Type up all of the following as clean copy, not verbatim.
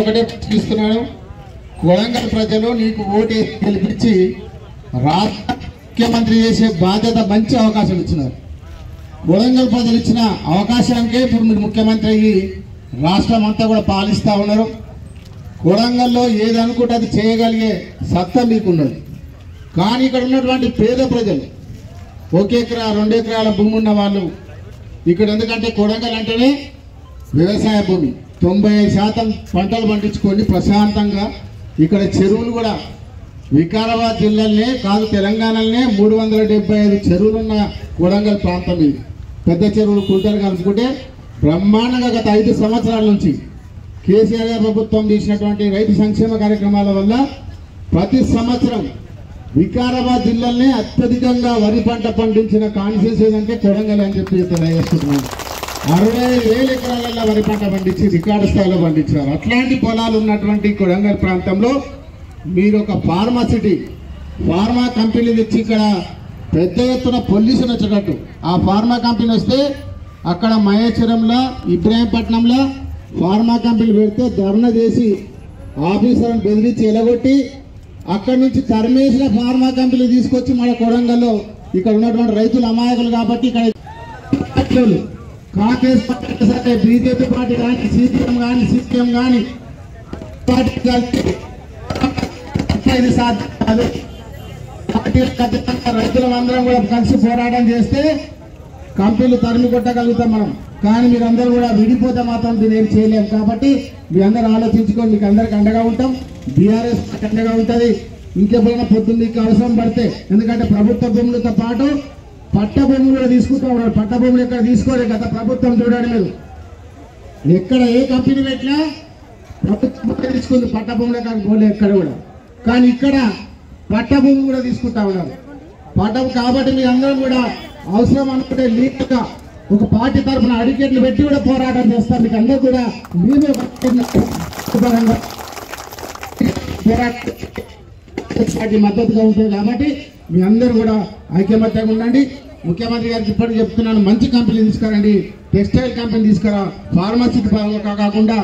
ఒకటే ఇస్తున్నాను, కొడంగల్ ప్రజలు నీకు ఓటు గెలిపించి రాష్ట్ర ముఖ్యమంత్రి చేసే బాధ్యత మంచి అవకాశం ఇచ్చినారు. కొడంగల్ ప్రజలు ఇచ్చిన అవకాశానికే ఇప్పుడు మీరు ముఖ్యమంత్రి అయ్యి రాష్ట్రం అంతా కూడా పాలిస్తూ ఉన్నారు. కొడంగల్లో ఏది అనుకుంటే అది చేయగలిగే సత్తా మీకున్నది. కానీ ఇక్కడ ఉన్నటువంటి పేద ప్రజలు 1 ఎకరా 2 ఎకరాల భూమి ఉన్న వాళ్ళు ఇక్కడ, ఎందుకంటే కొడంగల్ అంటేనే వ్యవసాయ భూమి, 95% పంటలు పండించుకొని ప్రశాంతంగా ఇక్కడ చెరువులు కూడా వికారాబాద్ జిల్లాలోనే కాదు తెలంగాణలోనే 375 చెరువులున్న కొడంగల్ ప్రాంతం ఇది. పెద్ద చెరువులు కుంటలు కలుపుకుంటే బ్రహ్మాండంగా గత 5 సంవత్సరాల నుంచి కేసీఆర్ గారి ప్రభుత్వం తీసినటువంటి రైతు సంక్షేమ కార్యక్రమాల వల్ల ప్రతి సంవత్సరం వికారాబాద్ జిల్లాలోనే అత్యధికంగా వరి పంట పండించిన కాన్స్టిట్యూన్సీ ఏదంటే కొడంగల్ అని చెప్పి తెలియజేస్తున్నాను. 65,000 ఎకరాలలో వరి పంట పండించి రికార్డు స్థాయిలో పండించారు. అట్లాంటి పొలాలు ఉన్నటువంటి కొడంగల్ ప్రాంతంలో మీరు ఒక ఫార్మాసిటీ ఫార్మా కంపెనీ తెచ్చి ఇక్కడ పెద్ద ఎత్తున పొల్యూషన్ వచ్చేటట్టు ఆ ఫార్మా కంపెనీ వస్తే అక్కడ మహేశ్వరంలో ఇబ్రాహీంపట్నంలో ఫార్మా కంపెనీ పెడితే ధర్నా చేసి ఆఫీసర్ని బెదిరించి ఎలగొట్టి అక్కడి నుంచి తరిమేసిన ఫార్మా కంపెనీ తీసుకొచ్చి మన కొడంగల్లో ఇక్కడ ఉన్నటువంటి రైతులు అమాయకులు కాబట్టి ఇక్కడ కాంగ్రెస్ పార్టీ సరే బీజేపీ పార్టీ కానీ సిపిఎం కానీ సిపిఎం కానీ పార్టీ కలిసి ఇది సాధ్యం కాదు. పార్టీలు ఖచ్చితంగా రైతులం అందరం కూడా కలిసి పోరాటం చేస్తే కంపెనీలు తరిమి కొట్టగలుగుతాం మనం. కానీ మీరందరూ కూడా విడిపోతే మాత్రం దీన్ని ఏం చేయలేము. కాబట్టి మీ అందరూ ఆలోచించుకొని మీకు అందరికి అండగా ఉంటాం. బీఆర్ఎస్ అండగా ఉంటుంది. ఇంకెప్పుడైనా పొద్దున్న మీకు అవసరం పడితే, ఎందుకంటే ప్రభుత్వ భూములతో పాటు పట్ట భూములు కూడా తీసుకుంటూ ఉన్నారు. పట్ట భూములు ఎక్కడ తీసుకోలేదు గత ప్రభుత్వం. చూడండి మీరు ఎక్కడ ఏ కంపెనీ పెట్టినా ప్రభుత్వం తీసుకుంది, పట్ట భూములు పోలే ఎక్కడ కూడా. కానీ ఇక్కడ పట్ట భూములు కూడా తీసుకుంటా ఉన్నారు. పట్టం కాబట్టి మీ అందరం కూడా అవసరం అనుకుంటే లీగ్గా ఒక పార్టీ తరఫున అడికేట్లు పెట్టి కూడా పోరాటం చేస్తాం. మీకు అందరూ కూడా మీరే పార్టీ మద్దతుగా ఉంటుంది. కాబట్టి మీ అందరూ కూడా ఐక్యమత్యంగా ఉండండి. ముఖ్యమంత్రి గారికి ఇప్పటికీ చెప్తున్నాను, మంచి కంపెనీ తీసుకురండి, టెక్స్టైల్ కంపెనీ తీసుకురా, ఫార్మసీ కాకుండా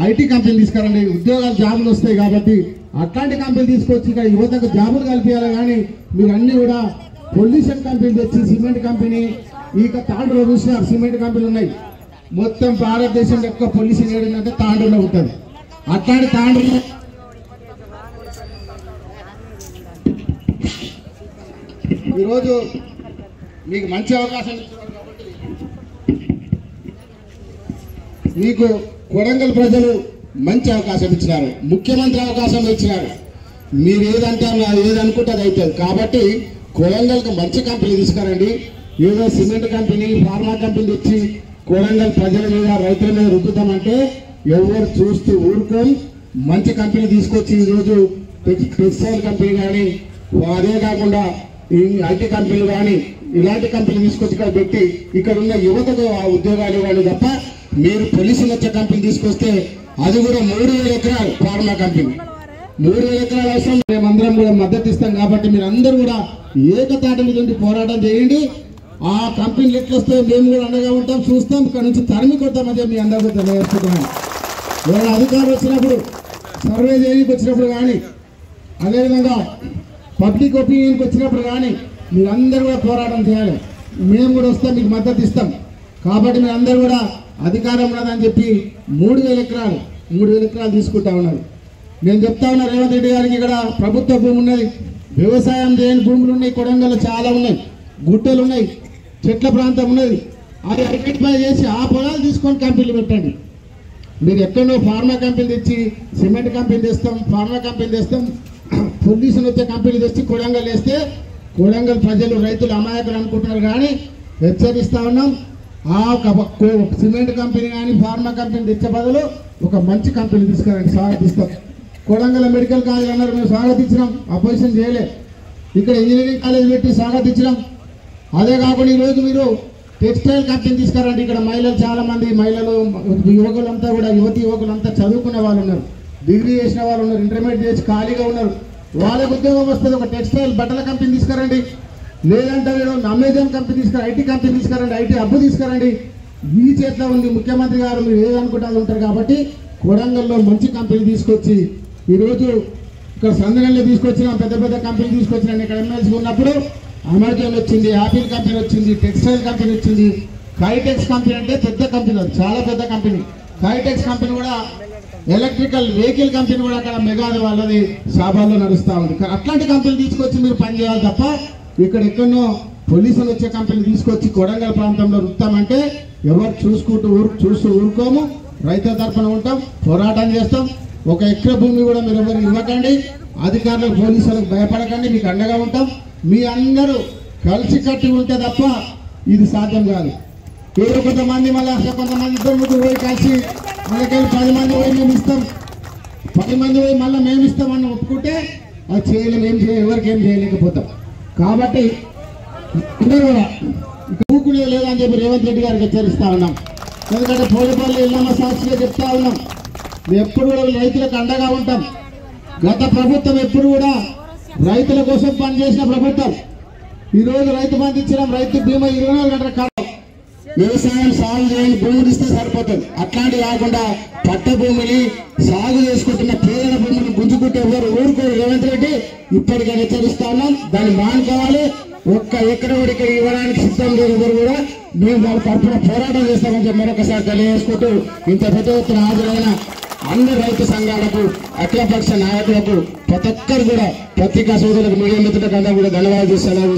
ఐటీ కంపెనీ తీసుకురండి. ఉద్యోగాలు జాబులు వస్తాయి కాబట్టి అట్లాంటి కంపెనీ తీసుకొచ్చి ఇక్కడ యువతకు జాబులు కల్పించాలి. కానీ మీరు అన్ని కూడా పొల్యూషన్ కంపెనీ తెచ్చి సిమెంట్ కంపెనీ ఇక తాండూరులో చూసినారు సిమెంట్ కంపెనీలు ఉన్నాయి. మొత్తం భారతదేశంలో ఎక్కువ పొల్యూషన్ ఏడిందంటే తాండూరులో ఉంటుంది. అట్లాంటి తాండూరులో ఈరోజు మీకు మంచి అవకాశం ఇస్తున్నారు కాబట్టి మీకు కొడంగల్ ప్రజలు మంచి అవకాశం ఇచ్చినారు, ముఖ్యమంత్రి అవకాశం ఇచ్చినారు. మీరు ఏదంటే ఏదనుకుంటే అది అవుతుంది. కాబట్టి కొడంగల్కి మంచి కంపెనీ తీసుకురండి. ఏదో సిమెంట్ కంపెనీ ఫార్మా కంపెనీ తెచ్చి కొడంగల్ ప్రజల మీద రైతుల మీద రుద్దుతామంటే ఎవరు చూస్తూ ఊరుకొని మంచి కంపెనీ తీసుకొచ్చి ఈరోజు టెక్స్టైల్ కంపెనీ కానీ అదే కాకుండా ఈ ఐటీ కంపెనీలు కానీ ఇలాంటి కంపెనీ తీసుకొచ్చి ఇక్కడ పెట్టి ఇక్కడ ఉన్న యువతకు ఆ ఉద్యోగాలు ఇవ్వాలి తప్ప మీరు పొల్యూషన్ వచ్చే కంపెనీ తీసుకొస్తే అది కూడా 3,000 ఎకరాలు ఫార్మా కంపెనీ 3,000 ఎకరాలు అవసరం. మేమందరం కూడా మద్దతు ఇస్తాం. కాబట్టి మీరు అందరూ కూడా ఏకతాటి మీద ఉండి పోరాటం చేయండి. ఆ కంపెనీలు ఎట్లొస్తే మేము కూడా అండగా ఉంటాం, చూస్తాం, ఇక్కడ నుంచి తరిమి కొడతామని మీ అందరికీ తెలియజేస్తున్నాం. ఎవరైనా అధికారులు వచ్చినప్పుడు సర్వే చేయడానికి వచ్చినప్పుడు కానీ అదేవిధంగా పబ్లిక్ ఒపీనియన్కి వచ్చినప్పుడు కానీ మీరందరూ కూడా పోరాటం చేయాలి. మేము కూడా వస్తాం, మీకు మద్దతు ఇస్తాం. కాబట్టి మీరందరూ కూడా అధికారం ఉన్నదని చెప్పి 3,000 ఎకరాలు తీసుకుంటా ఉన్నారు. నేను చెప్తా ఉన్నా రేవంత్ రెడ్డి గారికి ఇక్కడ ప్రభుత్వ భూమి ఉన్నది, వ్యవసాయం చేయని భూములు ఉన్నాయి, కొడంగల్లో చాలా ఉన్నాయి, గుట్టలు ఉన్నాయి, చెట్ల ప్రాంతం ఉన్నది. అది ఐడెంటిఫై చేసి ఆ పొలాలు తీసుకొని కంపెనీలు పెట్టండి. మీరు ఎక్కడో ఫార్మా కంపెనీ తెచ్చి సిమెంట్ కంపెనీ తెస్తాం, ఫార్మా కంపెనీ తెస్తాం, పొల్యూషన్ వచ్చే కంపెనీ తెచ్చి కొడంగల్ వేస్తే కొడంగల్ ప్రజలు రైతులు అమాయకులు అనుకుంటున్నారు. కానీ హెచ్చరిస్తా ఉన్నాం, ఆ సిమెంట్ కంపెనీ కానీ ఫార్మా కంపెనీ తెచ్చే బదులు ఒక మంచి కంపెనీ తీసుకురండి, స్వాగతిస్తాం. కొడంగల్ మెడికల్ కాలేజ్ అన్నారు, మేము స్వాగతించినాం, అపోజిషన్ చేయలే. ఇక్కడ ఇంజనీరింగ్ కాలేజ్ పెట్టి స్వాగతించినాం. అదే కాకుండా ఈరోజు మీరు టెక్స్టైల్ కంపెనీ తీసుకురండి. ఇక్కడ మహిళలు చాలా మంది మహిళలు యువకులంతా కూడా యువకులంతా చదువుకునే వాళ్ళు ఉన్నారు, డిగ్రీ చేసిన వాళ్ళు ఉన్నారు, ఇంటర్మీడియట్ చేసి ఖాళీగా ఉన్నారు. వాళ్ళకి ఉద్యోగం వస్తుంది. ఒక టెక్స్టైల్ బట్టల కంపెనీ తీసుకురండి. లేదంటే అమెజాన్ కంపెనీ తీసుకురండి, ఐటీ కంపెనీ తీసుకురండి, ఐటీ హబ్ తీసుకురండి. మీ చేతిలో ఉంది. ముఖ్యమంత్రి గారు మీరు ఏదనుకుంటే అది ఉంటారు. కాబట్టి కొడంగల్లో మంచి కంపెనీ తీసుకొచ్చి ఈరోజు ఇక్కడ సందనంలో తీసుకొచ్చిన పెద్ద పెద్ద కంపెనీ తీసుకొచ్చిన ఇక్కడ ఎమ్మెల్సీ ఉన్నప్పుడు అమెజాన్ వచ్చింది, యాపిల్ కంపెనీ వచ్చింది, టెక్స్టైల్ కంపెనీ వచ్చింది, కైటెక్స్ కంపెనీ అంటే పెద్ద కంపెనీ, చాలా పెద్ద కంపెనీ. కైటెక్స్ కంపెనీ కూడా ఎలక్ట్రికల్ వెహికల్ కంపెనీ కూడా అక్కడ మెగా వాళ్ళది షాబాల్లో నడుస్తూ ఉంది. అట్లాంటి కంపెనీ తీసుకొచ్చి మీరు పనిచేయాలి తప్ప ఇక్కడ ఎక్కడో పోలీసులు వచ్చే కంపెనీ తీసుకొచ్చి కొడంగల్ ప్రాంతంలో రుత్తామంటే ఎవరు చూస్తూ ఊరుకోము. రైతుల తరఫున ఉంటాం, పోరాటం చేస్తాం. ఒక ఎకరా భూమి కూడా మీరు ఎవరు ఇవ్వకండి, అధికారులకు పోలీసులకు భయపడకండి, మీకు అండగా ఉంటాం. మీ అందరూ కలిసి కట్టి ఉంటే తప్ప ఇది సాధ్యం కాదు. ఏదో కొంతమంది మళ్ళీ కొంతమంది ఇద్దరు ముగ్గురు పోయి కలిసి మనకెళ్ళి 10 మంది పోయి మేము ఇస్తాం, 10 మంది పోయి మళ్ళీ మేము ఇస్తామని ఒప్పుకుంటే అది చేయలేము, ఎవరికి ఏం చేయలేకపోతాం. కాబట్టి అందరూ కూడా ఇక ఊకునే లేదని చెప్పి రేవంత్ రెడ్డి గారికి హెచ్చరిస్తా ఉన్నాం. ఎందుకంటే పోలిపల్లి ఇళ్ళమ్మ సాక్షిగా చెప్తా ఉన్నాం, మేము ఎప్పుడు కూడా రైతులకు అండగా ఉంటాం. గత ప్రభుత్వం ఎప్పుడు కూడా రైతుల కోసం పనిచేసిన ప్రభుత్వం. ఈరోజు రైతు బంధు ఇచ్చినాం, రైతు బీమా 24 గంటల కాలం. వ్యవసాయం సాగు చేయని భూములు ఇస్తే సరిపోతుంది. అట్లాంటివి కాకుండా పట్ట భూమిని సాగు చేసుకుంటున్న పేదల భూమిని గుంజుకుంటే ఎవరు ఊరుకోరు. రేవంత్ రెడ్డి ఇప్పటికే హెచ్చరిస్తా ఉన్నాం, దాన్ని మానుకోవాలి. ఒక్క ఎక్కడ ఇక్కడ ఇవ్వడానికి సిద్ధం లేదు ఎవరు కూడా. మేము వాళ్ళ తరఫున పోరాటం చేస్తామని చెప్పి మరొకసారి తెలియజేసుకుంటూ ఇంత పెద్ద ఎత్తున హాజరైన అన్ని రైతు సంఘాలకు, అఖిలపక్ష నాయకులకు, ప్రతి ఒక్కరు కూడా పత్రికా సోదరులకు, మీడియా మిత్రులకు అందరూ కూడా ధన్యవాదాలు చేస్తున్నారు.